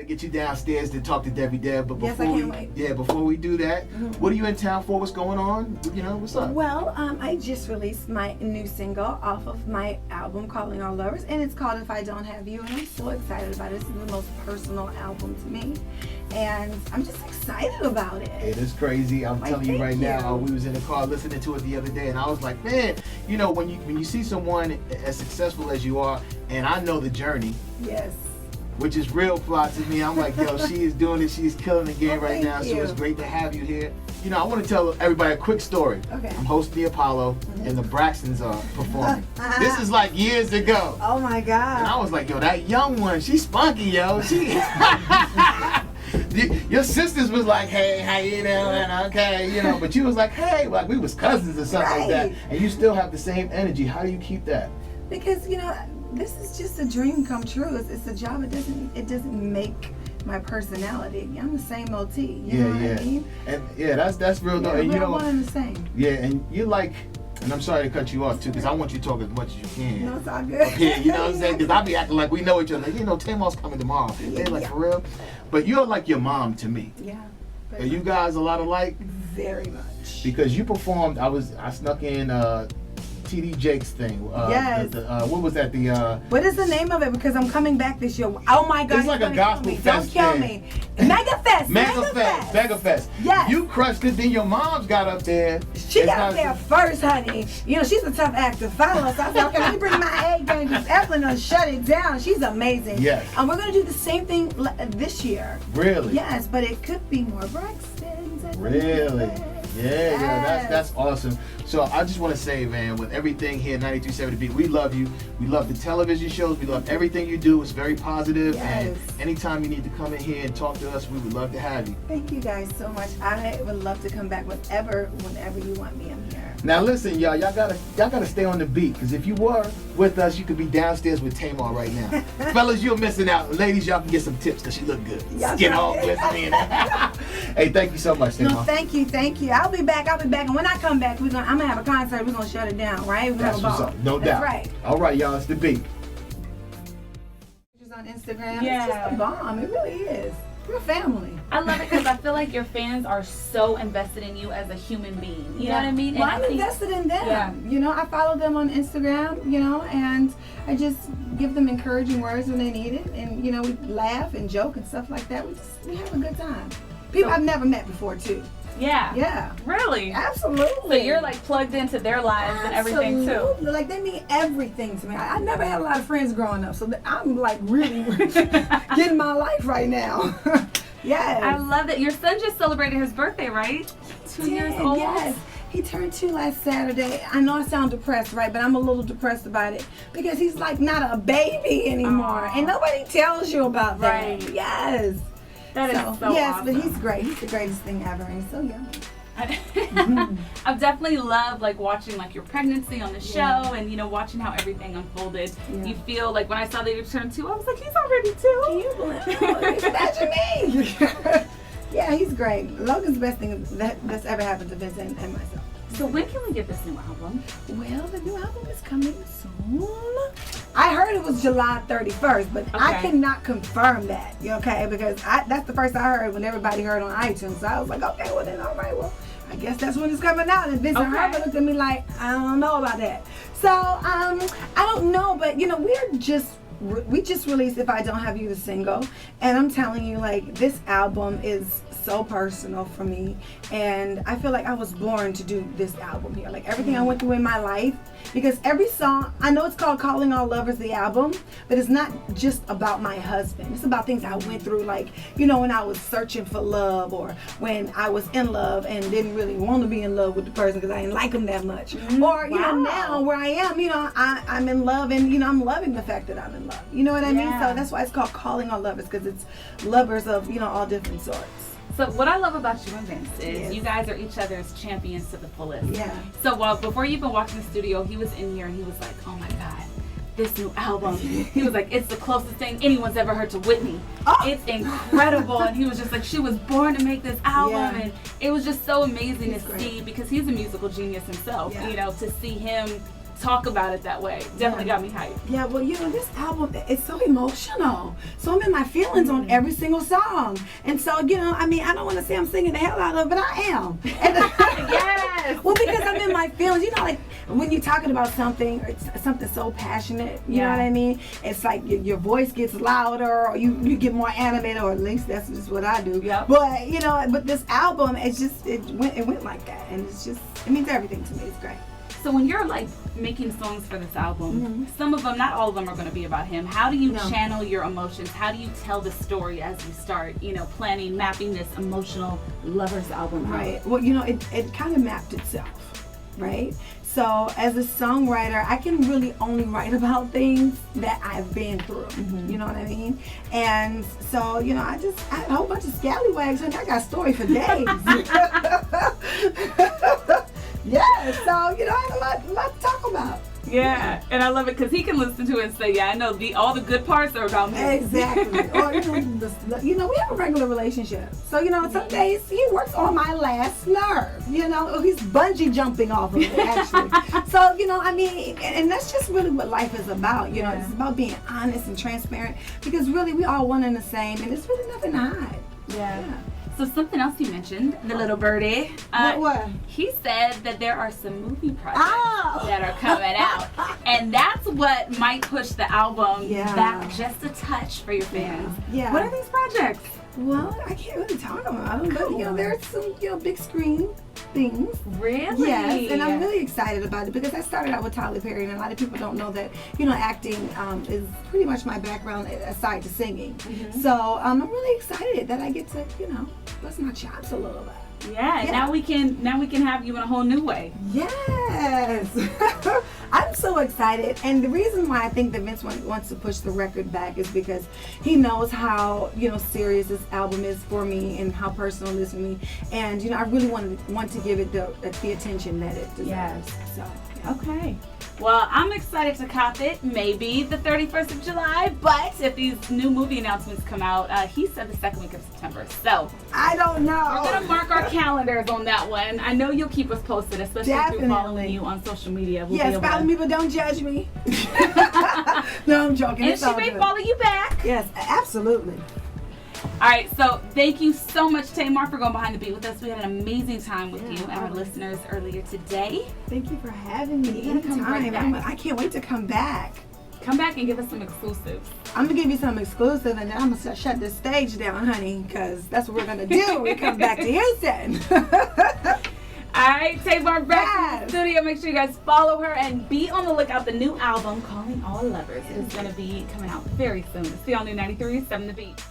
to get you downstairs to talk to Debbie Deb, but Yes, I before can't wait. before we do that, what are you in town for? What's going on? You know, what's up? Well, I just released my new single off of my album, Calling All Lovers, and it's called If I Don't Have You, and I'm so excited about it. This is the most personal album to me, and I'm just excited about it. It is crazy. I'm telling you right now, we was in the car listening to it the other day, and I was like, man, you know, when you see someone as successful as you are, and I know the journey. Yes. Which is real fly to me. I'm like, yo, she is doing it. She's killing the game right now. you. So it's great to have you here. You know, I want to tell everybody a quick story. Okay. I'm hosting the Apollo, and the Braxtons are performing. This is like years ago. Oh my God. And I was like, yo, that young one, she's spunky, yo. She. Your sisters was like, hey, how you doing? Okay, you know, but you was like, hey, like we was cousins or something like that. And you still have the same energy. How do you keep that? Because, you know, this is just a dream come true. It's a job. It doesn't make my personality. I'm the same OT. You know what I mean? And that's real though. Yeah, And you we're know, one and the same. yeah, and you like, and I'm sorry to cut you off too, because I want you to talk as much as you can. No, it's all good. Yeah, you know what I'm saying? Because I be acting like we know each other. Like, you know, Tamar's coming tomorrow. They're like, for real? But you're like your mom to me. Yeah. Are you guys a lot alike? Very much. Because you performed, I snuck in TD Jake's thing. Yes. What was that? What is the name of it? Because I'm coming back this year. Oh my God. It's like a gospel fest. Don't kill me. Mega Fest. Mega Fest. Yes. You crushed it. Then your mom's got up there. She got up there first, honey. You know, she's a tough act to follow. So I said, okay, let me bring my A game because Evelyn will shut it down. She's amazing. Yes. And we're going to do the same thing this year. Really? Yes, but it could be more Braxton's. Really? Yeah, that's awesome. So I just want to say, man, with everything here, 92.7 Beat, we love you. We love the television shows. We love everything you do. It's very positive. Yes. And anytime you need to come in here and talk to us, we would love to have you. Thank you guys so much. I would love to come back whenever you want me. I'm here. Now listen, y'all gotta stay on the beat, because if you were with us, you could be downstairs with Tamar right now. Fellas, you're missing out. Ladies, y'all can get some tips because she look good. Skin all glistening. Hey, thank you so much, Tamar. No, thank you. I'll be back. And when I come back, I'm gonna have a concert. We're gonna shut it down, right? We're gonna have a ball. No doubt. That's right. All right, y'all, it's the beat. On Instagram, Yeah. it's just a bomb. It really is. We're family. I love it because I feel like your fans are so invested in you as a human being. You know what I mean? Well, And I'm I think, invested in them. Yeah. You know, I follow them on Instagram, you know, and I just give them encouraging words when they need it. And, you know, we laugh and joke and stuff like that. We have a good time. People I've never met before, too. Yeah. Yeah. Really? Absolutely. So you're like plugged into their lives and everything too. Absolutely. Like they mean everything to me. I never had a lot of friends growing up, so I'm like really getting my life right now. Yes. I love it. Your son just celebrated his birthday, right? 2 years old. Yes. He turned 2 last Saturday. I know I sound depressed, right? But I'm a little depressed about it because he's like not a baby anymore. Aww. And nobody tells you about that. Right. Yes. That is so yes, awesome. but he's great. He's the greatest thing ever. And he's so young. I've definitely loved like watching like your pregnancy on the show and you know watching how everything unfolded. Yeah. You feel like when I saw that you turned 2, I was like, he's already 2. Can you believe? Imagine me. Yeah, he's great. Logan's the best thing that's ever happened to Vincent and myself. So when can we get this new album? Well, the new album is coming soon. I heard it was July 31st, but I Okay. cannot confirm that, okay? Because that's the first I heard when everybody heard on iTunes. So I was like, okay, well then, all right, well, I guess that's when it's coming out. And Vincent Okay. Herbert looked at me like, I don't know about that. So, I don't know, but you know, we just released If I Don't Have You, the single, and I'm telling you, like, this album is so personal for me, and I feel like I was born to do this album here. Like everything I went through in my life, because every song, I know it's called Calling All Lovers, the album, but it's not just about my husband. It's about things I went through, like, you know, when I was searching for love, or when I was in love and didn't really want to be in love with the person because I didn't like him that much. Or, you know, now where I am, you know, I'm in love, and, you know, I'm loving the fact that I'm in love. You know what I mean? So that's why it's called Calling All Lovers, because it's lovers of, you know, all different sorts. So what I love about you and Vince is you guys are each other's champions to the fullest. Yeah. So before you even walked in the studio, he was in here and he was like, oh my God, this new album. He was like, it's the closest thing anyone's ever heard to Whitney. Oh. It's incredible. And he was just like, she was born to make this album. Yeah. And it was just so amazing He's to great. see, because he's a musical genius himself, Yeah. you know, to see him talk about it that way definitely got me hyped. Yeah, well, you know, this album, it's so emotional. So I'm in my feelings on every single song. And so, you know, I mean, I don't want to say I'm singing the hell out of it, but I am. And Yes! well, because I'm in my feelings. You know, like when you're talking about something, or something so passionate, you know what I mean? It's like your voice gets louder, or you get more animated, or at least that's just what I do. Yep. But, you know, but this album, it's just, it went like that. And it's just, it means everything to me. It's great. So when you're like making songs for this album, some of them, not all of them, are going to be about him. How do you channel your emotions? How do you tell the story as you start, you know, planning, mapping this emotional lover's album out? Right. Well, you know, it kind of mapped itself, right? So as a songwriter, I can really only write about things that I've been through. You know what I mean? And so, you know, I had a whole bunch of scallywags, and I got a story for days. Yeah, so, you know, I have a lot to talk about. Yeah, and I love it because he can listen to it and say, yeah, I know all the good parts are about me. Exactly. Or, you know, we have a regular relationship. So, you know, some days he works on my last nerve. You know, he's bungee jumping off of it, actually. So, you know, I mean, and that's just really what life is about. You know, it's about being honest and transparent, because really we all one and the same, and it's really nothing to hide. Yeah. So something else you mentioned, the little birdie. What? He said that there are some movie projects that are coming out. And that's what might push the album back just a touch for your fans. Yeah. What are these projects? Well, I can't really talk about them, but, you know, there's some, you know, big screen things. Really? Yes, and I'm really excited about it, because I started out with Tyler Perry, and a lot of people don't know that, you know, acting is pretty much my background aside to singing. So I'm really excited that I get to, you know, bust my chops a little bit. Yeah, now we can have you in a whole new way. Yes. I'm so excited, and the reason why I think that Vince wants to push the record back is because he knows how, you know, serious this album is for me and how personal it is for me, and, you know, I really want to give it the attention that it deserves. Yes. So okay. Well, I'm excited to cop it, maybe the 31st of July, but if these new movie announcements come out, he said the second week of September. So I don't know. We're going to mark our calendars on that one. I know you'll keep us posted, especially if you're following you on social media. Yes, follow me, but don't judge me. No, I'm joking. And she may follow you back. Yes, absolutely. All right, so thank you so much, Tamar, for going behind the beat with us. We had an amazing time with you and our listeners earlier today. Thank you for having me. Anytime. I can't wait to come back. Come back and give us some exclusives. I'm going to give you some exclusive, and then I'm going to shut this stage down, honey, because that's what we're going to do when we come back to Houston. All right, Tamar Braxton in the studio. Make sure you guys follow her and be on the lookout. The new album, Calling All Lovers, is going to be coming out very soon. See you on New 93.7 The Beat.